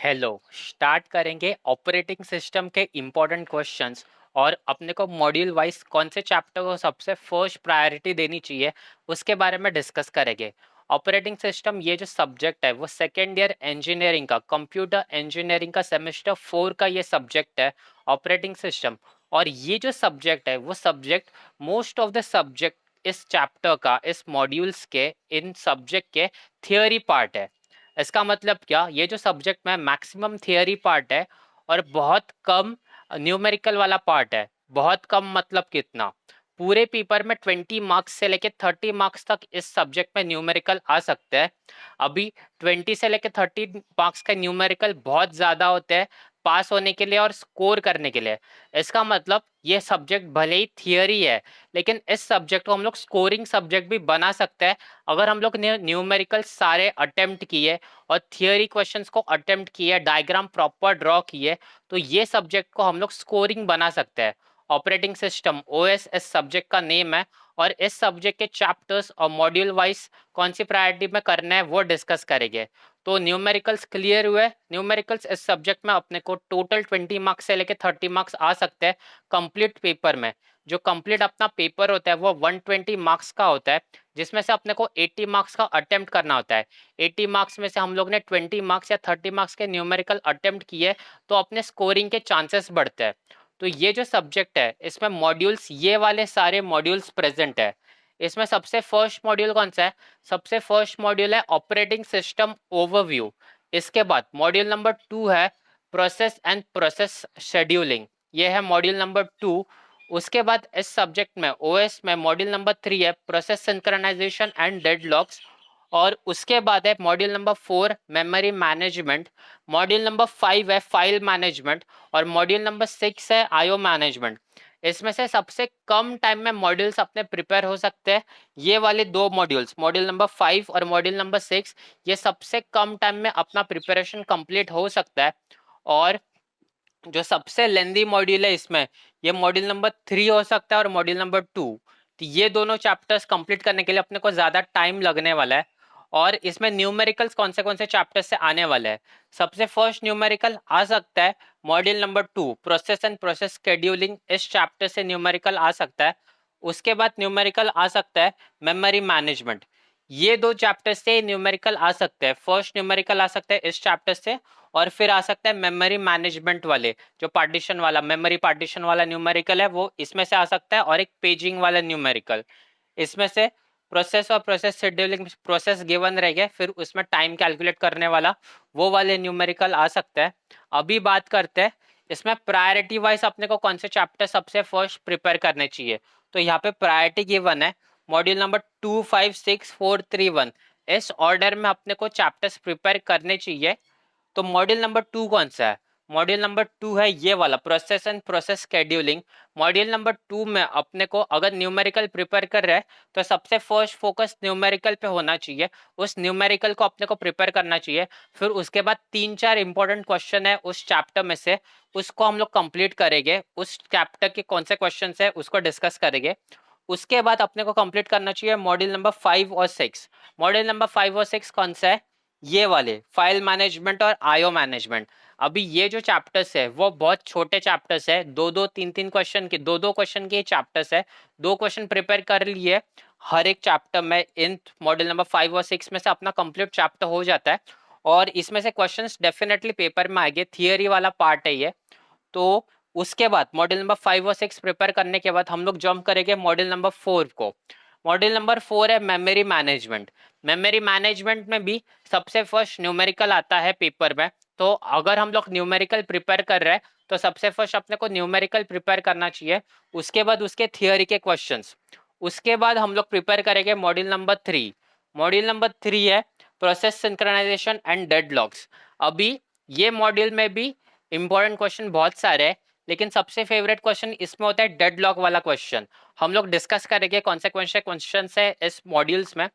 Hello. Start करेंगे operating system के important questions और अपने को मॉड्यूल वाइज कौन से चैप्टर को सबसे फर्स्ट प्रायोरिटी देनी चाहिए उसके बारे में डिस्कस करेंगे। ऑपरेटिंग सिस्टम ये जो सब्जेक्ट है वो सेकेंड ईयर इंजीनियरिंग का कंप्यूटर इंजीनियरिंग का सेमेस्टर 4 का ये सब्जेक्ट है ऑपरेटिंग सिस्टम। और ये जो सब्जेक्ट है वो subject most of the subject इस चैप्टर का इस मॉड्यूल्स के इन सब्जेक्ट के थियोरी पार्ट है। इसका मतलब क्या, ये जो सब्जेक्ट में मैक्सिमम थियरी पार्ट है और बहुत कम न्यूमेरिकल वाला पार्ट है। बहुत कम मतलब कितना, पूरे पेपर में 20 मार्क्स से लेके 30 मार्क्स तक इस सब्जेक्ट में न्यूमेरिकल आ सकते हैं। अभी 20 से लेके 30 मार्क्स का न्यूमेरिकल बहुत ज़्यादा होते हैं पास होने के लिए और स्कोर करने के लिए। इसका मतलब ये सब्जेक्ट भले ही थियरी है लेकिन इस सब्जेक्ट को हम लोग स्कोरिंग सब्जेक्ट भी बना सकते हैं अगर हम लोग ने न्यूमेरिकल सारे अटेम्प्ट किए और थियोरी क्वेश्चंस को अटेम्प्ट किए, डायग्राम प्रॉपर ड्रॉ किए, तो ये सब्जेक्ट को हम लोग स्कोरिंग बना सकते हैं। ऑपरेटिंग सिस्टम ओएस इस सब्जेक्ट का नेम है और इस सब्जेक्ट के चैप्टर्स और मॉड्यूल वाइज कौन सी प्रायोरिटी में करना है वो डिस्कस करेंगे। तो न्यूमेरिकल्स क्लियर हुए। न्यूमेरिकल्स इस सब्जेक्ट में अपने को टोटल 20 मार्क्स से लेके 30 मार्क्स आ सकते हैं कंप्लीट पेपर में। जो कंप्लीट अपना पेपर होता है वो 120 मार्क्स का होता है, जिसमें से अपने को 80 मार्क्स का अटेम्प्ट करना होता है। 80 मार्क्स में से हम लोग ने 20 मार्क्स या 30 मार्क्स के न्यूमेरिकल अटेम्प्ट किए तो अपने स्कोरिंग के चांसेस बढ़ते हैं। तो ये जो सब्जेक्ट है इसमें मॉड्यूल्स, ये वाले सारे मॉड्यूल्स प्रेजेंट है। इसमें सबसे फर्स्ट मॉड्यूल कौन सा है? सबसे फर्स्ट मॉड्यूल है ऑपरेटिंग सिस्टम ओवरव्यू। इसके बाद मॉड्यूल नंबर 2 है प्रोसेस एंड प्रोसेस शेड्यूलिंग, ये है मॉड्यूल नंबर 2। उसके बाद इस सब्जेक्ट में ओएस में मॉड्यूल नंबर 3 है प्रोसेस सिंक्रोनाइजेशन एंड डेडलॉक्स। और उसके बाद है module number 4 memory management. Module number 5 है फाइल मैनेजमेंट और मॉड्यूल नंबर 6 है आईओ मैनेजमेंट। इसमें से सबसे कम टाइम में मॉड्यूल्स अपने प्रिपेयर हो सकते हैं ये वाले दो मॉड्यूल्स, मॉड्यूल नंबर 5 और मॉड्यूल नंबर 6। ये सबसे कम टाइम में अपना प्रिपरेशन कंप्लीट हो सकता है। और जो सबसे लेंदी मॉड्यूल है इसमें, ये मॉड्यूल नंबर 3 हो सकता है और मॉड्यूल नंबर 2। तो ये दोनों चैप्टर्स कंप्लीट करने के लिए अपने को ज्यादा टाइम लगने वाला है। और इसमें न्यूमेरिकल्स कौन से चैप्टर से आने वाले हैं? सबसे फर्स्ट न्यूमेरिकल आ सकता है module number 2 process and process scheduling, इस चैप्टर से न्यूमेरिकल आ सकता है। उसके बाद न्यूमेरिकल आ सकता है मेमोरी मैनेजमेंट। ये दो चैप्टर से न्यूमेरिकल आ सकते हैं। फर्स्ट न्यूमेरिकल आ सकता है इस चैप्टर से और फिर आ सकता है मेमोरी मैनेजमेंट वाले, जो पार्टीशन वाला मेमोरी पार्टीशन वाला न्यूमेरिकल है वो इसमें से आ सकता है। और एक पेजिंग वाला न्यूमेरिकल इसमें से। प्रोसेस और प्रोसेस शेड्यूलिंग प्रोसेस गिवन रहेगा, फिर उसमें टाइम कैलकुलेट करने वाला वो वाले न्यूमेरिकल आ सकता है। अभी बात करते हैं इसमें प्रायोरिटी वाइज अपने को कौन से चैप्टर सबसे फर्स्ट प्रिपेयर करने चाहिए। तो यहाँ पे प्रायोरिटी गिवन है मॉड्यूल नंबर 2, 5, 6, 4, 3, 1, इस ऑर्डर में अपने को चैप्टर्स प्रिपेयर करने चाहिए। तो मॉड्यूल नंबर 2 कौन सा है? मॉड्यूल नंबर 2 है ये वाला process and process scheduling. Module number 2 में अपने को अगर न्यूमेरिकल प्रिपेयर कर रहे हैं तो सबसे फर्स्ट फोकस न्यूमेरिकल पे होना चाहिए। उस न्यूमेरिकल को अपने को प्रिपेयर करना चाहिए। फिर उसके बाद 3-4 इंपॉर्टेंट क्वेश्चन है उस चैप्टर में से, उसको हम लोग कंप्लीट करेंगे। उस चैप्टर के कौन से क्वेश्चन है उसको डिस्कस करेंगे। उसके बाद अपने को कंप्लीट करना चाहिए मॉड्यूल नंबर 5 और 6। मॉड्यूल नंबर 5 और 6 कौन सा है? ये वाले फाइल मैनेजमेंट और आईओ मैनेजमेंट। अभी ये जो चैप्टर्स है वो बहुत छोटे चैप्टर्स है, दो दो तीन तीन क्वेश्चन के, दो क्वेश्चन के चैप्टर्स है। दो क्वेश्चन प्रिपेयर कर लिए हर एक चैप्टर में। इन मॉड्यूल नंबर 5 और 6 में से अपना कंप्लीट चैप्टर हो जाता है और इसमें से क्वेश्चंस डेफिनेटली पेपर में आएंगे, थियरी वाला पार्ट है ये। तो उसके बाद मॉड्यूल नंबर 5 और 6 प्रिपेयर करने के बाद हम लोग जंप करेंगे मॉड्यूल नंबर 4 को। मॉड्यूल नंबर 4 है मेमोरी मैनेजमेंट। मेमोरी मैनेजमेंट में भी सबसे फर्स्ट न्यूमेरिकल आता है पेपर में। तो अगर हम लोग न्यूमेरिकल प्रिपेयर कर रहे हैं तो सबसे फर्स्ट अपने को न्यूमेरिकल प्रिपेयर करना चाहिए। उसके बाद उसके थियोरी के क्वेश्चंस। उसके बाद हम लोग प्रिपेयर करेंगे मॉड्यूल नंबर 3। मॉड्यूल नंबर 3 है प्रोसेस सिंक्रोनाइजेशन एंड डेडलॉक्स। अभी ये मॉड्यूल में भी इंपॉर्टेंट क्वेश्चन बहुत सारे हैं लेकिन सबसे फेवरेट क्वेश्चन इसमें होता है डेडलॉक वाला क्वेश्चन। हम लोग डिस्कस करेंगे कौन से क्वेश्चन है इस मॉड्यूल्स में।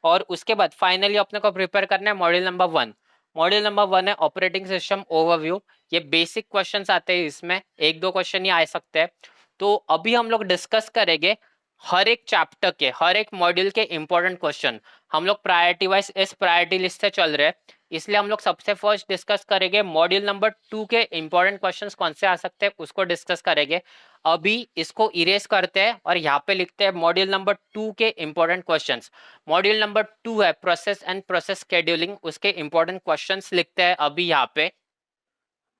और उसके बाद फाइनली अपने को प्रिपेयर करना है मॉड्यूल नंबर 1। मॉड्यूल नंबर 1 है ऑपरेटिंग सिस्टम ओवरव्यू। ये बेसिक क्वेश्चंस आते हैं, इसमें एक दो क्वेश्चन ही आ सकते हैं। तो अभी हम लोग डिस्कस करेंगे हर एक चैप्टर के, हर एक मॉड्यूल के इंपॉर्टेंट क्वेश्चन। हम लोग प्रायोरिटी वाइज इस प्रायोरिटी लिस्ट से चल रहे हैं। इसलिए हम लोग सबसे फर्स्ट डिस्कस करेंगे मॉड्यूल नंबर 2 के इंपॉर्टेंट क्वेश्चंस कौन से आ सकते हैं उसको डिस्कस करेंगे। अभी इसको इरेज करते हैं और यहाँ पे लिखते हैं मॉड्यूल नंबर 2 के इंपॉर्टेंट क्वेश्चंस। मॉड्यूल नंबर 2 है प्रोसेस एंड प्रोसेस शेड्यूलिंग, उसके इंपॉर्टेंट क्वेश्चंस लिखते हैं अभी यहाँ पे।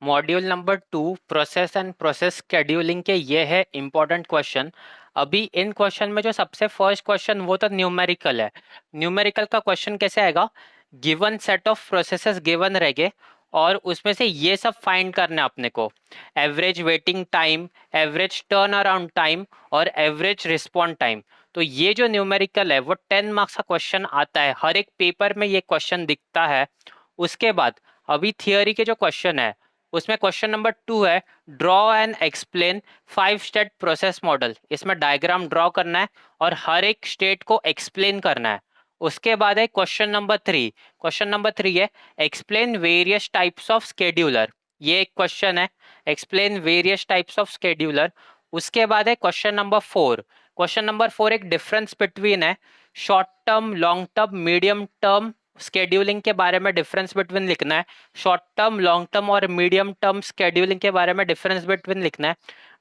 Module number 2 process and process scheduling के ये है इंपॉर्टेंट क्वेश्चन। अभी इन क्वेश्चन में जो सबसे फर्स्ट क्वेश्चन वो तो न्यूमेरिकल है। न्यूमेरिकल का क्वेश्चन कैसे आएगा, given set of processes given रहेंगे और उसमें से ये सब फाइंड करना है अपने को। Average waiting time, average turn around time और एवरेज रिस्पॉन्ड टाइम। तो ये जो न्यूमेरिकल है वो 10 मार्क्स का क्वेश्चन आता है, हर एक पेपर में ये क्वेश्चन दिखता है। उसके बाद अभी थियोरी के जो क्वेश्चन है उसमें क्वेश्चन नंबर 2 है draw and explain 5 state process model. इसमें डायग्राम ड्रॉ करना है और हर एक स्टेट को एक्सप्लेन करना है। उसके बाद है क्वेश्चन नंबर 3। क्वेश्चन नंबर 3 है explain various types of scheduler. ये एक क्वेश्चन है, explain various types of scheduler. उसके बाद है क्वेश्चन नंबर 4। क्वेश्चन नंबर 4 एक डिफरेंस बिटवीन है short term, long term, medium term scheduling के बारे में डिफरेंस बिटवीन लिखना है। शॉर्ट टर्म, लॉन्ग टर्म और मीडियम टर्म स्केड्यूलिंग के बारे में डिफरेंस बिटवीन लिखना है।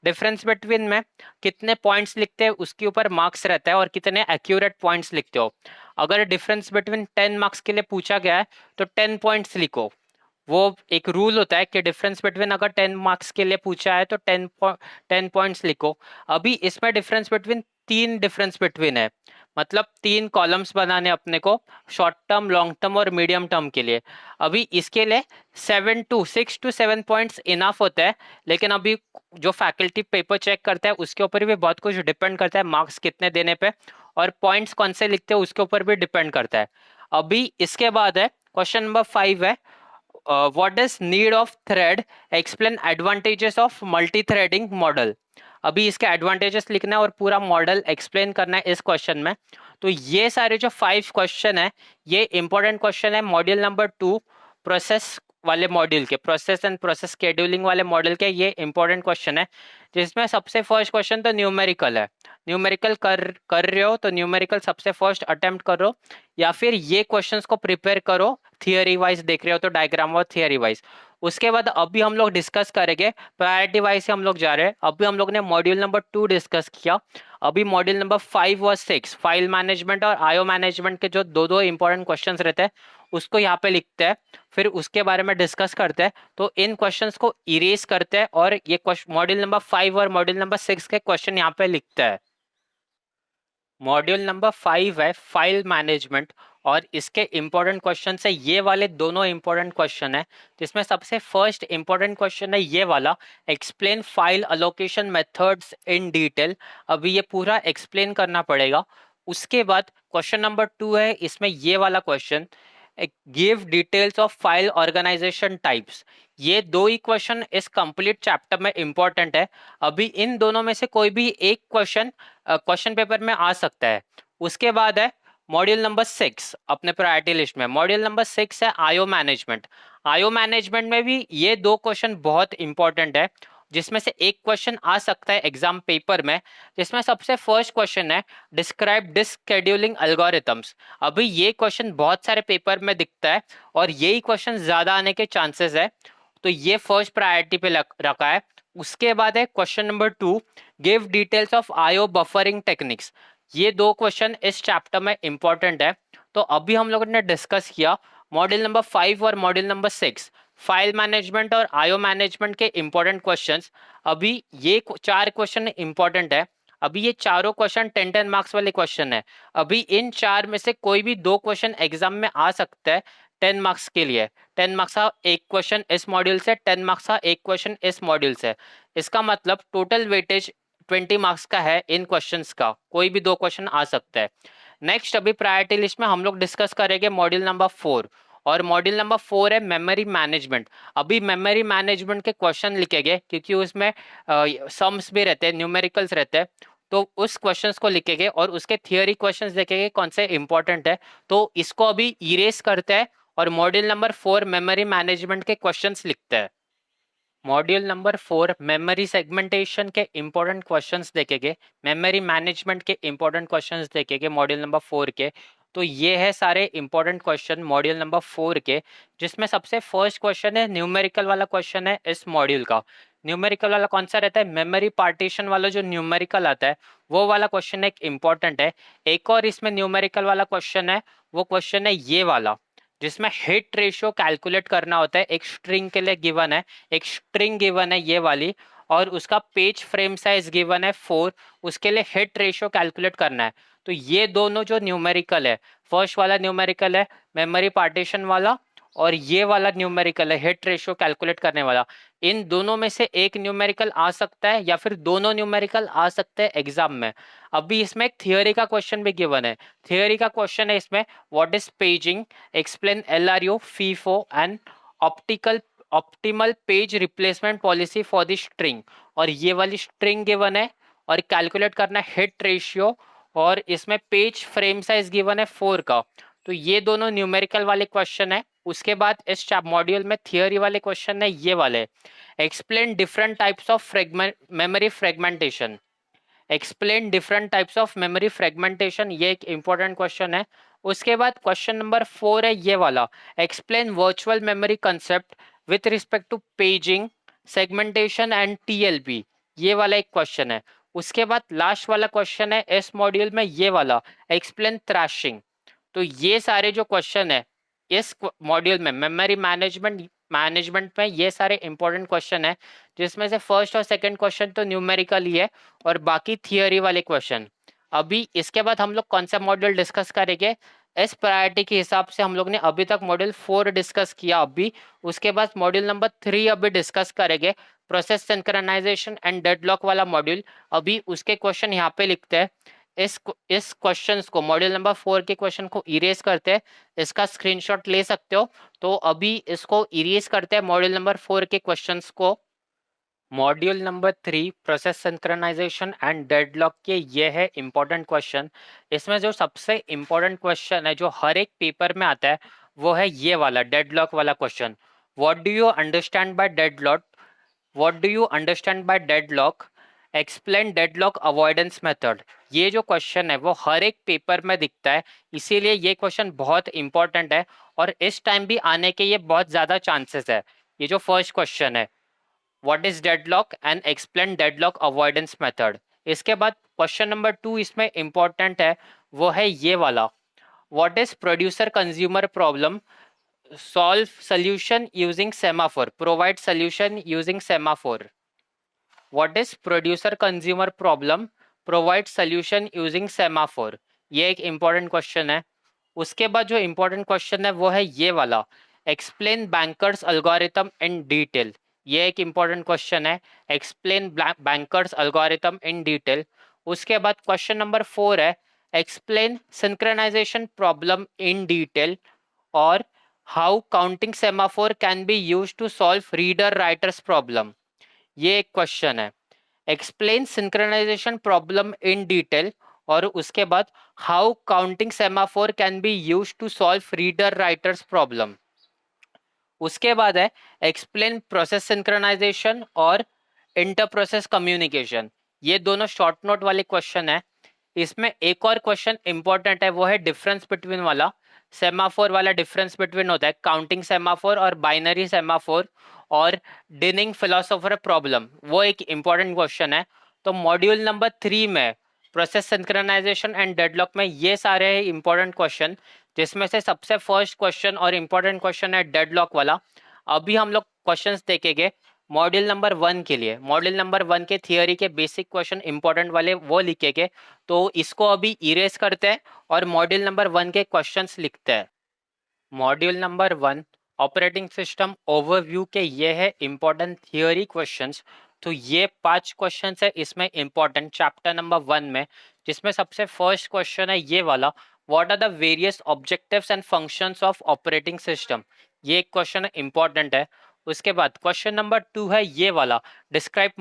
डिफरेंस बिटवीन में कितने पॉइंट्स लिखते हैं उसके ऊपर मार्क्स रहता है और कितने एक्यूरेट पॉइंट्स लिखते हो। अगर डिफरेंस बिटवीन 10 मार्क्स के लिए पूछा गया है तो 10 पॉइंट्स लिखो। वो एक रूल होता है कि डिफरेंस बिटवीन अगर 10 मार्क्स के लिए पूछा है तो 10 पॉइंट्स लिखो। अभी इसमें डिफरेंस बिटवीन 3 डिफरेंस बिटवीन है, मतलब 3 कॉलम्स बनाने अपने को शॉर्ट टर्म, लॉन्ग टर्म और मीडियम टर्म के लिए। अभी इसके लिए 6 to 7 पॉइंट्स इनफ होता है, लेकिन अभी जो फैकल्टी पेपर चेक करता है उसके ऊपर भी बहुत कुछ डिपेंड करता है, मार्क्स कितने देने पे और पॉइंट्स कौन से लिखते हैं उसके ऊपर भी डिपेंड करता है। अभी इसके बाद है क्वेश्चन नंबर 5 है what is need of thread, explain advantages of multi threading model. अभी इसके एडवांटेजेस लिखना है और पूरा मॉडल एक्सप्लेन करना है इस क्वेश्चन में। तो ये सारे जो 5 क्वेश्चन है ये इंपॉर्टेंट क्वेश्चन है मॉड्यूल नंबर 2 प्रोसेस वाले मॉड्यूल के, प्रोसेस एंड प्रोसेस शेड्यूलिंग वाले मॉडल के ये इंपॉर्टेंट क्वेश्चन है। जिसमें सबसे फर्स्ट क्वेश्चन तो न्यूमेरिकल है। न्यूमेरिकल कर रहे हो तो न्यूमेरिकल सबसे फर्स्ट अटेम्प्ट करो, या फिर ये क्वेश्चंस को प्रिपेयर करो थियरी वाइज देख रहे हो तो डायग्राम और थियरी वाइज। उसके बाद अभी हम लोग डिस्कस करेंगे प्रायोरिटी वाइज से हम लोग जा रहे हैं। अभी हम लोग ने मॉड्यूल नंबर 2 डिस्कस किया। अभी मॉड्यूल नंबर 5 और 6 फाइल मैनेजमेंट और आईओ मैनेजमेंट के जो दो इंपॉर्टेंट क्वेश्चंस रहते हैं उसको यहाँ पे लिखते हैं, फिर उसके बारे में डिस्कस करते हैं। तो इन क्वेश्चंस को इरेज करते हैं और ये मॉड्यूल नंबर 5 और मॉड्यूल नंबर 6 के क्वेश्चन यहाँ पे लिखते हैं। मॉड्यूल नंबर 5 है फाइल मैनेजमेंट और इसके इंपॉर्टेंट क्वेश्चन है ये वाले दोनों इंपॉर्टेंट क्वेश्चन है। जिसमें सबसे फर्स्ट इंपॉर्टेंट क्वेश्चन है ये वाला explain file allocation methods in detail. अभी ये पूरा एक्सप्लेन करना पड़ेगा। उसके बाद क्वेश्चन नंबर 2 है इसमें ये वाला question give details of file organisation types. ये दो ही क्वेश्चन इस कंप्लीट चैप्टर में इंपॉर्टेंट है। अभी इन दोनों में से कोई भी एक क्वेश्चन क्वेश्चन पेपर में आ सकता है। उसके बाद है मॉड्यूल नंबर 6 अपने प्रायोरिटी लिस्ट में। मॉड्यूल नंबर 6 है आईओ मैनेजमेंट। आईओ मैनेजमेंट में भी ये दो क्वेश्चन बहुत इंपॉर्टेंट है, जिसमें से एक क्वेश्चन आ सकता है एग्जाम पेपर में। जिसमें सबसे फर्स्ट क्वेश्चन है डिस्क्राइब डिस्क शेड्यूलिंग एल्गोरिथम्स। अभी ये क्वेश्चन बहुत सारे पेपर में दिखता है और यही क्वेश्चन ज्यादा आने के चांसेस है, तो ये फर्स्ट प्रायोरिटी पे रखा है। उसके बाद है question number 2 give details of IO buffering techniques. ये दो क्वेश्चन इस चैप्टर में इंपॉर्टेंट है। तो अभी हम लोगों ने डिस्कस किया मॉड्यूल नंबर 5 और मॉड्यूल नंबर 6 फाइल मैनेजमेंट और आईओ मैनेजमेंट के इंपॉर्टेंट क्वेश्चंस। अभी ये 4 क्वेश्चन इंपॉर्टेंट है। अभी ये चारों क्वेश्चन 10 मार्क्स वाले क्वेश्चन है। अभी इन 4 में से कोई भी 2 क्वेश्चन एग्जाम में आ सकता है 10 मार्क्स के लिए। 10 मार्क्स का एक क्वेश्चन इस मॉड्यूल से, 10 मार्क्स का एक क्वेश्चन इस मॉड्यूल से। इसका मतलब टोटल वेटेज 20 मार्क्स का है इन क्वेश्चंस का, कोई भी 2 क्वेश्चन आ सकता है। नेक्स्ट अभी प्रायोरिटी लिस्ट में हम लोग डिस्कस करेंगे मॉड्यूल नंबर 4 और मॉड्यूल नंबर 4 है मेमोरी मैनेजमेंट। अभी मेमोरी मैनेजमेंट के क्वेश्चन लिखेंगे क्योंकि उसमें सम्स भी रहते हैं, न्यूमेरिकल्स रहते हैं। तो उस क्वेश्चंस को लिखेंगे और उसके थियरी क्वेश्चंस देखेंगे कौन से इंपॉर्टेंट है। तो इसको अभी इरेज करते हैं और मॉड्यूल नंबर 4 मेमोरी मैनेजमेंट के क्वेश्चंस लिखते हैं। मॉड्यूल नंबर 4 मेमोरी सेगमेंटेशन के इंपॉर्टेंट क्वेश्चंस देखेंगे, मेमोरी मैनेजमेंट के इंपॉर्टेंट क्वेश्चंस देखेंगे मॉड्यूल नंबर 4 के। तो ये है सारे इंपॉर्टेंट क्वेश्चन मॉड्यूल नंबर 4 के, जिसमें सबसे फर्स्ट क्वेश्चन है न्यूमेरिकल वाला क्वेश्चन है इस मॉड्यूल का। न्यूमेरिकल वाला कौन सा रहता है? मेमोरी पार्टीशन वाला जो न्यूमेरिकल आता है वो वाला क्वेश्चन एक इंपॉर्टेंट है। एक और इसमें न्यूमेरिकल वाला क्वेश्चन है, वो क्वेश्चन है ये वाला, जिसमें हिट रेशियो कैलकुलेट करना होता है। एक स्ट्रिंग के लिए गिवन है, एक स्ट्रिंग गिवन है ये वाली, और उसका पेज फ्रेम साइज गिवन है 4, उसके लिए हिट रेशियो कैलकुलेट करना है। तो ये दोनों जो न्यूमेरिकल है, फर्स्ट वाला न्यूमेरिकल है मेमोरी पार्टीशन वाला, और ये वाला न्यूमेरिकल है हिट रेशियो कैलकुलेट करने वाला। इन दोनों में से एक न्यूमेरिकल आ सकता है या फिर दोनों न्यूमेरिकल आ सकते हैं एग्जाम में। अभी इसमें एक थियोरी का क्वेश्चन भी गिवन है। थियोरी का क्वेश्चन है इसमें, what is paging, explain LRU, FIFO and optimal page replacement policy for the string. और ये वाली स्ट्रिंग गिवन है, और कैलकुलेट करना है हिट रेशियो, और इसमें पेज फ्रेम साइज गिवन है 4 का। तो ये दोनों न्यूमेरिकल वाले क्वेश्चन है। उसके बाद इस मॉड्यूल में थियोरी वाले क्वेश्चन है ये वाले, explain different types of memory fragmentation. Explain different types of memory fragmentation, ये एक इंपॉर्टेंट क्वेश्चन है। उसके बाद क्वेश्चन नंबर 4 है ये वाला, explain virtual memory concept with respect to paging, segmentation and TLP, ये वाला एक क्वेश्चन है। उसके बाद लास्ट वाला क्वेश्चन है इस मॉड्यूल में ये वाला, एक्सप्लेन थ्रैशिंग। तो ये सारे जो क्वेश्चन है इस मॉड्यूल में मेमोरी मैनेजमेंट में ये सारे इंपॉर्टेंट क्वेश्चन है, जिसमें से फर्स्ट और सेकंड क्वेश्चन तो न्यूमेरिकल ही है, और बाकी थियोरी वाले क्वेश्चन। अभी इसके बाद हम लोग कौन सा मॉड्यूल डिस्कस करेंगे? इस प्रायोरिटी के हिसाब से हम लोग ने अभी तक मॉड्यूल 4 डिस्कस किया। अभी उसके बाद मॉड्यूल नंबर 3 अभी डिस्कस करेंगे, प्रोसेस सिंक्रोनाइजेशन एंड डेडलॉक वाला मॉड्यूल। अभी उसके क्वेश्चन यहाँ पे लिखते हैं। इस क्वेश्चंस को, मॉड्यूल नंबर 4 के क्वेश्चन को इरेज करते हैं, इसका स्क्रीनशॉट ले सकते हो। तो अभी इसको इरेज करते हैं मॉड्यूल नंबर 4 के क्वेश्चंस को। Module number 3 process synchronisation and deadlock के ये है इंपॉर्टेंट क्वेश्चन। इसमें जो सबसे इंपॉर्टेंट क्वेश्चन है जो हर एक पेपर में आता है, वो है ये वाला डेडलॉक वाला question. What do you understand by deadlock? What do you understand by deadlock? Explain deadlock avoidance method. ये जो क्वेश्चन है वो हर एक पेपर में दिखता है, इसीलिए ये क्वेश्चन बहुत इंपॉर्टेंट है, और इस टाइम भी आने के ये बहुत ज़्यादा चांसेस है। ये जो फर्स्ट क्वेश्चन है, what is deadlock and explain deadlock avoidance method. इसके बाद क्वेश्चन नंबर 2 इसमें इंपॉर्टेंट है, वो है ये वाला, what is producer consumer problem, solve solution using semaphore, provide solution using semaphore. What is producer consumer problem, provide solution using semaphore. ये एक इंपॉर्टेंट क्वेश्चन है। उसके बाद जो इंपॉर्टेंट क्वेश्चन है वो है ये वाला, explain banker's algorithm in detail. ये एक इंपॉर्टेंट क्वेश्चन है, explain banker's algorithm in detail. उसके बाद क्वेश्चन नंबर 4 है, explain synchronization problem in detail, और how counting semaphore can be use to solve reader writers problem. ये एक क्वेश्चन है, explain synchronization problem in detail, और उसके बाद how counting semaphore can be use to solve reader writers problem. उसके बाद है एक्सप्लेन प्रोसेस सिंक्रोनाइजेशन और इंटर प्रोसेस कम्युनिकेशन। ये दोनों शॉर्ट नोट वाले क्वेश्चन है। इसमें एक और क्वेश्चन इंपॉर्टेंट है, वो है डिफरेंस बिटवीन वाला, सेमाफोर वाला डिफरेंस बिटवीन होता है काउंटिंग सेमाफोर और बाइनरी सेमाफोर, और डिनिंग फिलोसोफर प्रॉब्लम, वो एक इंपॉर्टेंट क्वेश्चन है। तो मॉड्यूल नंबर 3 में प्रोसेस सिंक्रोनाइजेशन एंड डेडलॉक में ये सारे इंपॉर्टेंट क्वेश्चन, जिसमें से सबसे फर्स्ट क्वेश्चन और इंपॉर्टेंट क्वेश्चन है डेडलॉक वाला। अभी हम लोग क्वेश्चंस देखेंगे मॉड्यूल नंबर 1 के लिए। मॉड्यूल नंबर 1 के थियोरी के बेसिक क्वेश्चन इंपॉर्टेंट वाले वो लिखेंगे, तो इसको अभी इरेज करते हैं और मॉड्यूल नंबर 1 के क्वेश्चंस लिखते हैं। Module number 1 operating system overview के ये है इंपॉर्टेंट थियोरी क्वेश्चंस। तो ये 5 क्वेश्चंस है इसमें इंपॉर्टेंट चैप्टर नंबर 1 में, जिसमें सबसे फर्स्ट क्वेश्चन है ये वाला, what are the various objectives and functions of operating system. ये एक क्वेश्चन इंपॉर्टेंट है। उसके बाद क्वेश्चन नंबर 2 है ये वाला, describe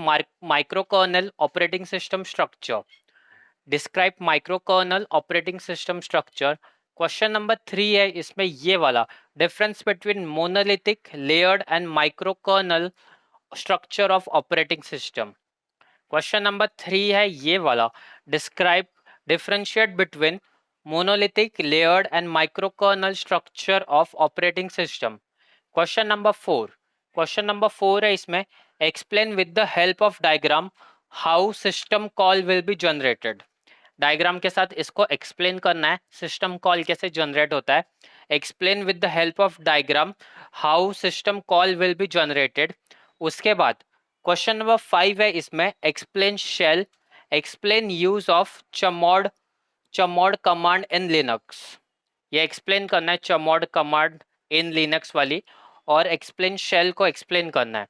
microkernel operating system structure. Describe microkernel operating system structure. Question number 3 है इसमें ये वाला, difference between monolithic, layered and microkernel structure of operating system. Question number 3 है ये वाला, describe differentiate between monolithic, layered and microkernel structure of operating system. Question number 4. Question number 4 है इसमें, explain with the help of diagram how system call will be generated. Diagram के साथ इसको explain करना है, सिस्टम कॉल कैसे generate होता है. Explain with the help of diagram how system call will be generated. उसके बाद क्वेश्चन नंबर 5 है इसमें, explain shell, explain use of chmod command in Linux. ये एक्सप्लेन करना है चमोड कमांड इन लिनक्स वाली, और एक्सप्लेन शेल को एक्सप्लेन करना है.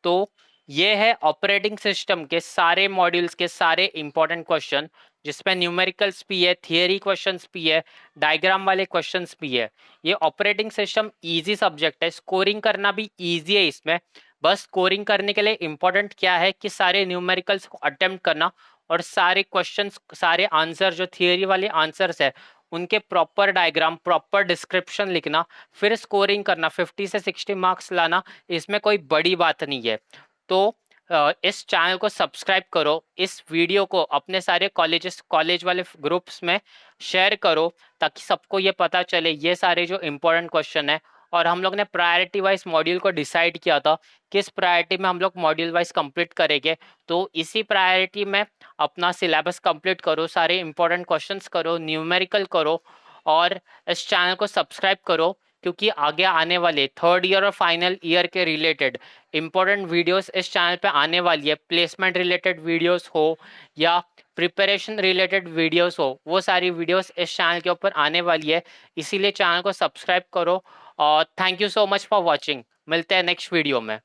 तो ये है ऑपरेटिंग सिस्टम के सारे मॉड्यूल्स के सारे इंपॉर्टेंट क्वेश्चन, जिसमें न्यूमेरिकल्स भी है, थियरी क्वेश्चंस भी है, डायग्राम वाले क्वेश्चंस भी है. ये ऑपरेटिंग सिस्टम इजी सब्जेक्ट है, स्कोरिंग करना भी इजी है इसमें. बस स्कोरिंग करने के लिए इंपॉर्टेंट क्या है कि सारे न्यूमेरिकल्स को अटेम्प्ट करना और सारे क्वेश्चंस, सारे आंसर जो थियरी वाले आंसर्स है उनके प्रॉपर डायग्राम, प्रॉपर डिस्क्रिप्शन लिखना, फिर स्कोरिंग करना, 50 से 60 मार्क्स लाना, इसमें कोई बड़ी बात नहीं है. तो इस चैनल को सब्सक्राइब करो, इस वीडियो को अपने सारे कॉलेज वाले ग्रुप्स में शेयर करो, ताकि सबको ये पता चले ये सारे जो इम्पोर्टेंट क्वेश्चन है. और हम लोग ने प्रायोरिटी वाइज मॉड्यूल को डिसाइड किया था किस प्रायोरिटी में हम लोग मॉड्यूल वाइज कंप्लीट करेंगे. तो इसी प्रायोरिटी में अपना सिलेबस कंप्लीट करो, सारे इंपॉर्टेंट क्वेश्चंस करो, न्यूमेरिकल करो, और इस चैनल को सब्सक्राइब करो, क्योंकि आगे आने वाले थर्ड ईयर और फाइनल ईयर के रिलेटेड इंपॉर्टेंट वीडियोस इस चैनल पे आने वाली है. प्लेसमेंट रिलेटेड वीडियोस हो या प्रिपरेशन रिलेटेड वीडियोस हो, वो सारी वीडियोस इस चैनल के ऊपर आने वाली है. इसीलिए चैनल को सब्सक्राइब करो. और thank you so much for watching. मिलते हैं नेक्स्ट वीडियो में.